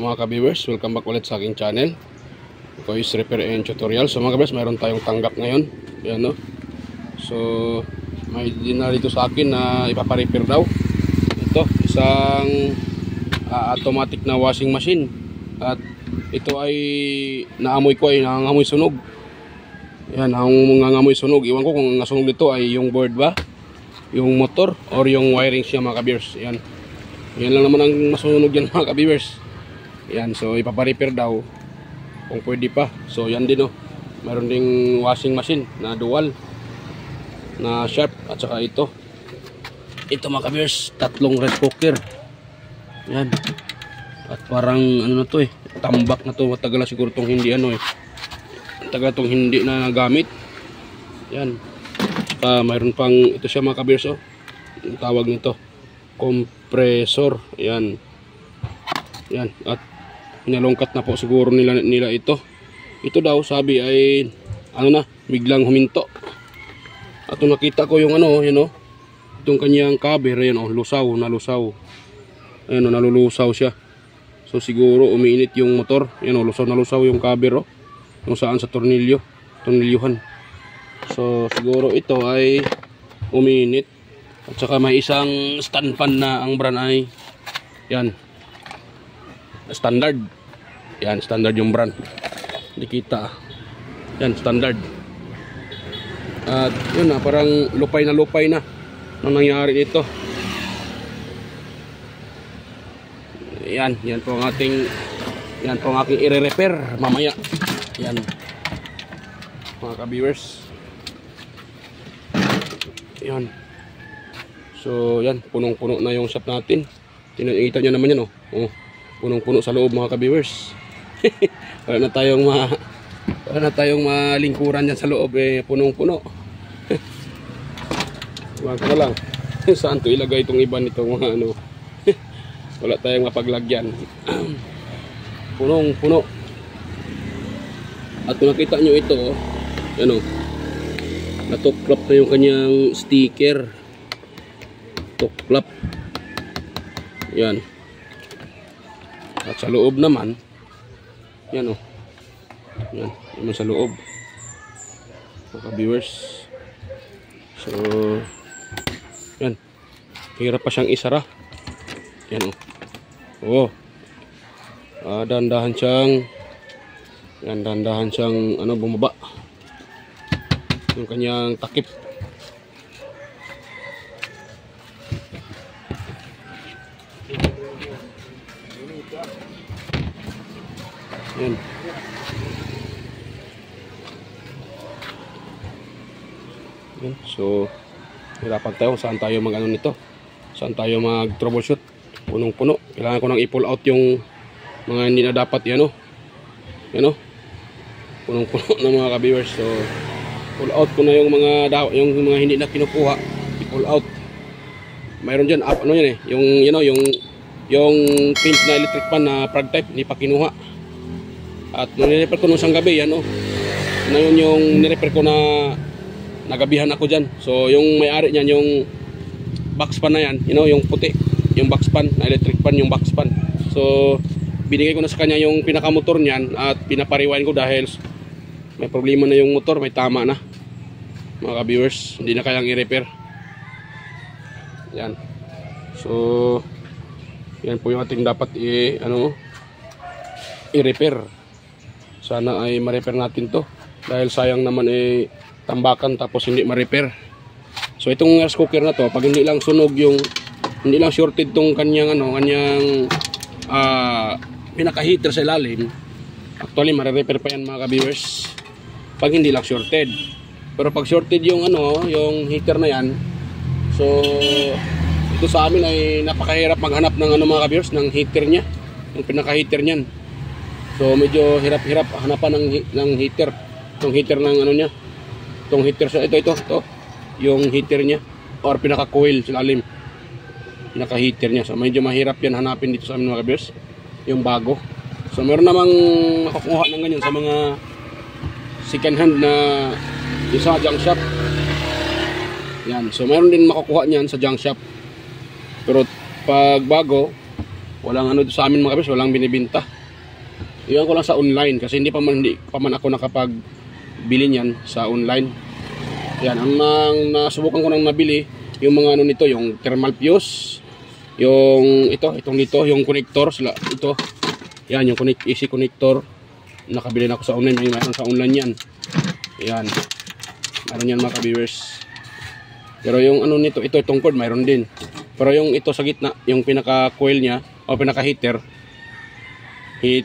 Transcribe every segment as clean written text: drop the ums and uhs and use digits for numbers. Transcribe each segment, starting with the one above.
mga ka-viewers, welcome back ulit sa aking channel. Ito is repair and tutorial. So mga ka-viewers, mayroon tayong tanggap ngayon. Yan, no? So may dinala dito sa akin na ipaparepair daw. Ito, isang automatic na washing machine. At ito ay naamoy ko ay nangangamoy sunog. Yan, ang nangangamoy sunog. Iwan ko kung nasunog dito ay yung board ba, yung motor, or yung wiring siya mga ka-viewers. Yan. Yan lang naman ang masunog yan mga ka-viewers. Yan, so ipaparepair daw kung pwede pa. So yan din, oh. Mayroon ding washing machine na dual na sharp. At saka ito mga ka-viewers, tatlong rice cooker. Yan. At parang ano na to, tambak na to. Matagal na siguro tong hindi matagal tong hindi na nagamit. Yan. Mayroon pang ito siya mga ka-viewers, oh. Ang tawag nito compressor. Yan. Yan. At pinalongkat na po siguro nila ito. Ito daw sabi ay biglang huminto. At nakita ko yung itong kanyang cover, ayan, lusaw. Ayan, nalulusaw siya. So siguro umiinit yung motor. Ayan, lusaw yung cover, kung saan sa tornilyuhan. So siguro ito ay umiinit. At saka may isang stand fan na ang brand ay yan, standard. Yan, standard yung brand. Hindi kita. Yan, standard. At yun na, parang lupay na ang nangyari dito. Yan po ang ating, yan po ang aking i-repair mamaya. Yan, mga ka-viewers. Yan. So yan, punong-puno na yung shop natin. Kita nyo naman yan, punong-puno sa loob mga ka-viewers. Wala na tayong malingkuran yan sa loob, punong-puno. Wala ko lang saan to ilagay itong iba nitong mga wala tayong mapaglagyan. Punong-puno. At kung nakita nyo ito, natuklap na yung kanyang sticker. Tuklap. Yan. At sa loob naman, yan, yan, naman sa loob mga viewers. So yan, hirap pa siyang isara. Yan, dahan-dahan siyang bumaba yung kanyang takip. Yan. Yan. So hirapan tayo saan tayo nito, saan tayo mag troubleshoot. Punong-puno. Kailangan ko nang i-pull out yung mga hindi na dapat. Yan, punong-puno na mga ka-viewers. So pull out ko na yung mga hindi na kinukuha. I-pull out. Mayroon dyan yung pin na electric fan na plug type, hindi pa kinuha. At nirepair ko nung isang gabi, yan, na yun yung nirepair ko na nagabihan ako dyan. So yung may-ari niyan, yung box fan na yan, yung puti, yung box fan na electric fan, yung box fan. So binigay ko na sa kanya yung pinakamotor niyan at pinapariwain ko dahil may problema na yung motor, may tama na mga ka-viewers, hindi na kayang i-repair. Yan. So yan po yung ating dapat i-repair. Sana ay ma-repair natin to dahil sayang naman tambakan tapos hindi ma-repair. So itong rice cooker na to, pag hindi lang sunog hindi lang shorted tong kanyang pinaka-heater sa ilalim, actually ma-repair pa yan mga ka-viewers pag hindi lang shorted. Pero pag shorted yung heater na yan, so ito sa amin ay napakahirap maghanap ng mga ka-viewers ng heater niya, yung pinaka-heater niyan. So medyo hirap-hirap hanapan ng heater. Itong heater ng niya. Itong heater sa ito yung heater niya or pinaka-coil sa ilalim. Pinaka-heater niya. So medyo mahirap yan hanapin dito sa amin mga ka-viewers, yung bago. So meron namang makukuha ng ganyan sa mga second hand na isa junk shop. Yan. So meron din makukuha niyan sa junk shop. Pero pag bago, walang sa amin mga ka-viewers, walang binibenta. Iwan ko lang sa online kasi hindi pa man ako nakapagbili niyan sa online. Yan, ang nasubukan ko nang nabili, yung mga ano nito, yung thermal fuse, yung itong dito, yung connector, ito. Yan, yung easy connector. Nakabili na ako sa online, may mayroon sa online yan. Yan. Meron yan mga ka-viewers. Pero yung ano nito, itong cord, mayroon din. Pero yung ito sa gitna, yung pinaka-coil niya, o pinaka-heater,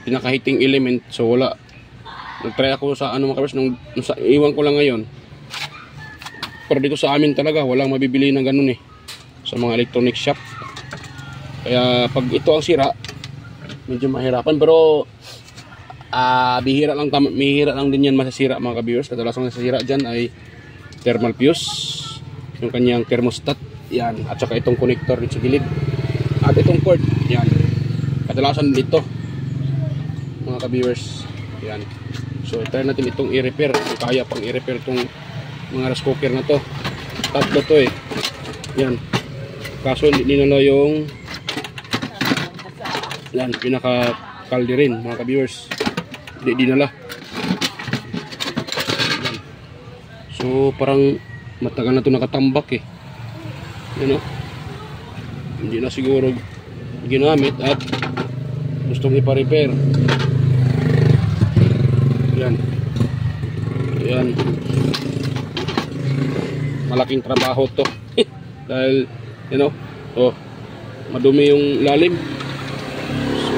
pinaka-heating element, so wala. Nag-try ako sa ano mga ka-viewers, iwan ko lang ngayon. Pero dito sa amin talaga, walang mabibili ng ganun eh. Sa mga electronic shop. Kaya pag ito ang sira, medyo mahirapan. Pero bihira lang din yan masasira mga ka-viewers. Kadalasang nasasira dyan ay thermal fuse, yung kanyang thermostat, yan, at saka itong connector dito sa gilid, at itong cord, yan, kadalasan dito mga ka-viewers. Yan, so try natin itong i-repair kung kaya pang i-repair itong mga rice cooker na to. Tatlo to eh, yan, kaso hindi nila yung yan, pinaka kalderin mga ka-viewers, hindi dinala. So parang matagal na ito nakatambak eh. Yan o. Hindi na siguro ginamit at gustong ipa-repair. Yan. Yan. Malaking trabaho to. Dahil, you know, madumi yung lalim. So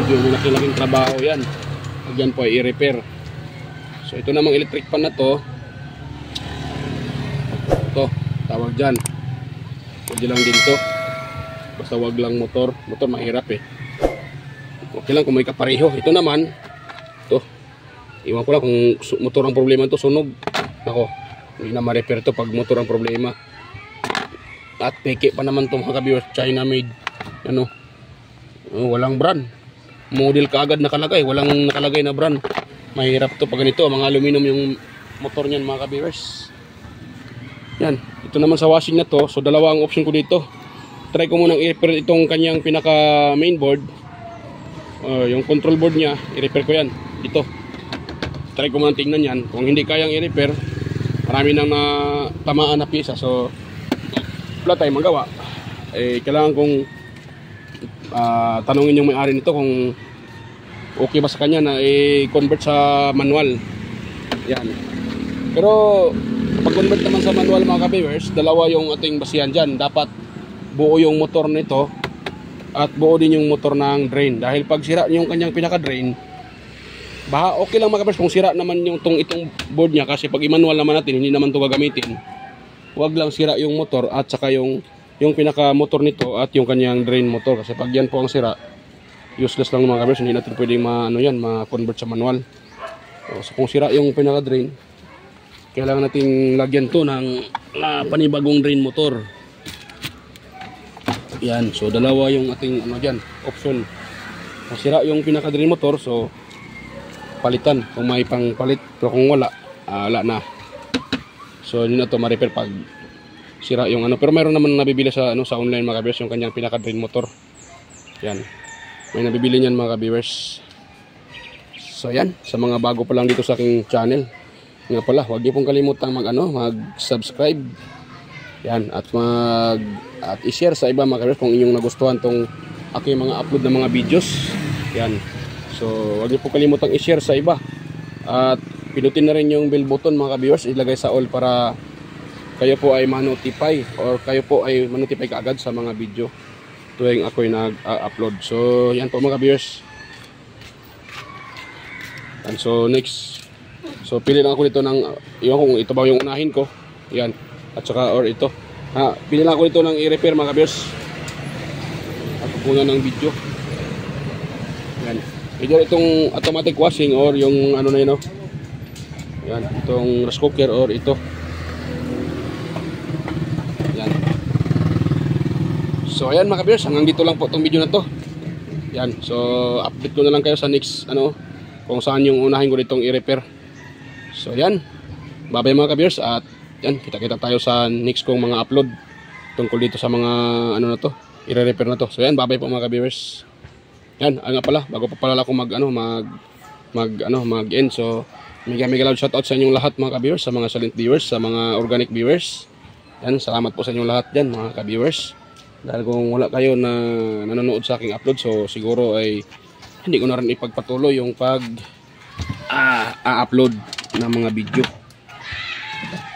medyo malaking trabaho yan. Pag yan po ay i-repair. So ito namang electric pan na to, tawag dyan, pwede lang din to, basta wag lang motor mahirap eh. Okay lang kung may kapareho. Ito naman, to, iwan ko lang kung motor ang problema to, sunog, ako, hindi na ma-repair to pag motor ang problema. At peke pa naman to mga ka-viewers, China made, ano, walang brand, model kaagad nakalagay, walang nakalagay na brand. Mahirap to pag ganito, mga aluminum yung motor niyan mga ka-viewers. Yan, ito naman sa washing na to, so dalawa ang option ko dito. Try ko munang i-repair itong kanyang pinaka mainboard, yung control board nya, i-repair ko yan dito. Try ko munang tingnan yan. Kung hindi kayang i-repair, marami nang tamaan na pisa, so wala tayong magawa. Kailangan kong tanungin yung may-ari nito kung okay ba sa kanya na i-convert sa manual. Yan. Pero pag-convert naman sa manual mga ka-viewers, dalawa yung ating basihan dyan. Dapat buo yung motor nito at buo din yung motor ng drain. Dahil pag sira yung kanyang pinaka-drain, okay lang mga ka-viewers kung sira naman itong board niya. Kasi pag i-manual naman natin, hindi naman ito gagamitin. Huwag lang sira yung motor at saka yung pinaka-motor nito at yung kanyang drain motor. Kasi pag yan po ang sira, useless lang mga ka-viewers. Hindi natin pwedeng ma-convert sa manual. So kung sira yung pinaka-drain, kailangan nating lagyan to ng panibagong drain motor. Yan, so dalawa yung ating dyan, option. Kung sira yung pinaka drain motor, so palitan kung may pang palit. Pero kung wala na. So yun na to, ma-repair pag sira yung Pero mayroon naman nabibili sa online mga ka-viewers, yung kanyang pinaka drain motor. Yan, may nabibili niyan mga ka-viewers. So yan, sa mga bago pa lang dito sa aking channel, nga pala, huwag niyo pong kalimutang mag-subscribe. Yan, at i-share sa iba mga ka-viewers kung inyong nagustuhan tong aking mga upload ng mga videos. Yan. So, huwag niyo pong kalimutang i-share sa iba. At pinutin na rin yung bell button mga ka-viewers, ilagay sa all para kayo po ay ma-notify or kayo po ay ma-notify kaagad sa mga video tuwing ako'y nag-upload. So, yan po mga ka-viewers. And so, next, so pili lang ako dito ng, iwan ko kung ito ba yung unahin ko, yan, at saka or ito, pili lang ako dito ng i-repair mga ka-viewers at pupunan ng video. Yan, either itong automatic washing or yung na yun, yan, itong rice cooker or ito. Yan. So ayan mga ka-viewers, hanggang dito lang po itong video na to. Yan, so update ko na lang kayo sa next kung saan yung unahin ko ditong i-repair. So yan, bye-bye mga ka-viewers, at yan, kita-kita tayo sa next kong mga upload tungkol dito sa mga na to, i-repair na to. So yan, bye-bye po mga ka-viewers. Yan, nga pala, bago pa pala ako mag-end. So, mega loud shoutout sa inyong lahat mga ka-viewers, sa mga silent viewers, sa mga organic viewers. Yan, salamat po sa inyong lahat dyan mga ka-viewers. Dahil kung wala kayo na nanonood sa aking upload, so siguro ay hindi ko na rin ipagpatuloy yung upload ng mga video.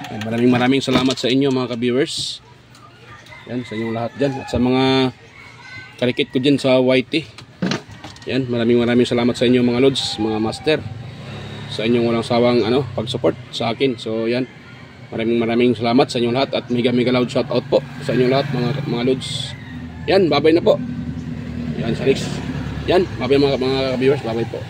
Yan, maraming salamat sa inyo mga ka-viewers. Yan, sa inyong lahat dyan. At sa mga karikit ko dyan sa YT. Yan, maraming salamat sa inyo mga lods, mga master. Sa inyong walang sawang pag-support sa akin. So yan, maraming salamat sa inyong lahat. At mega loud shout out po sa inyong lahat mga lods. Yan, babay na po. Yan, sa next. Yan, babay mga viewers, babay po.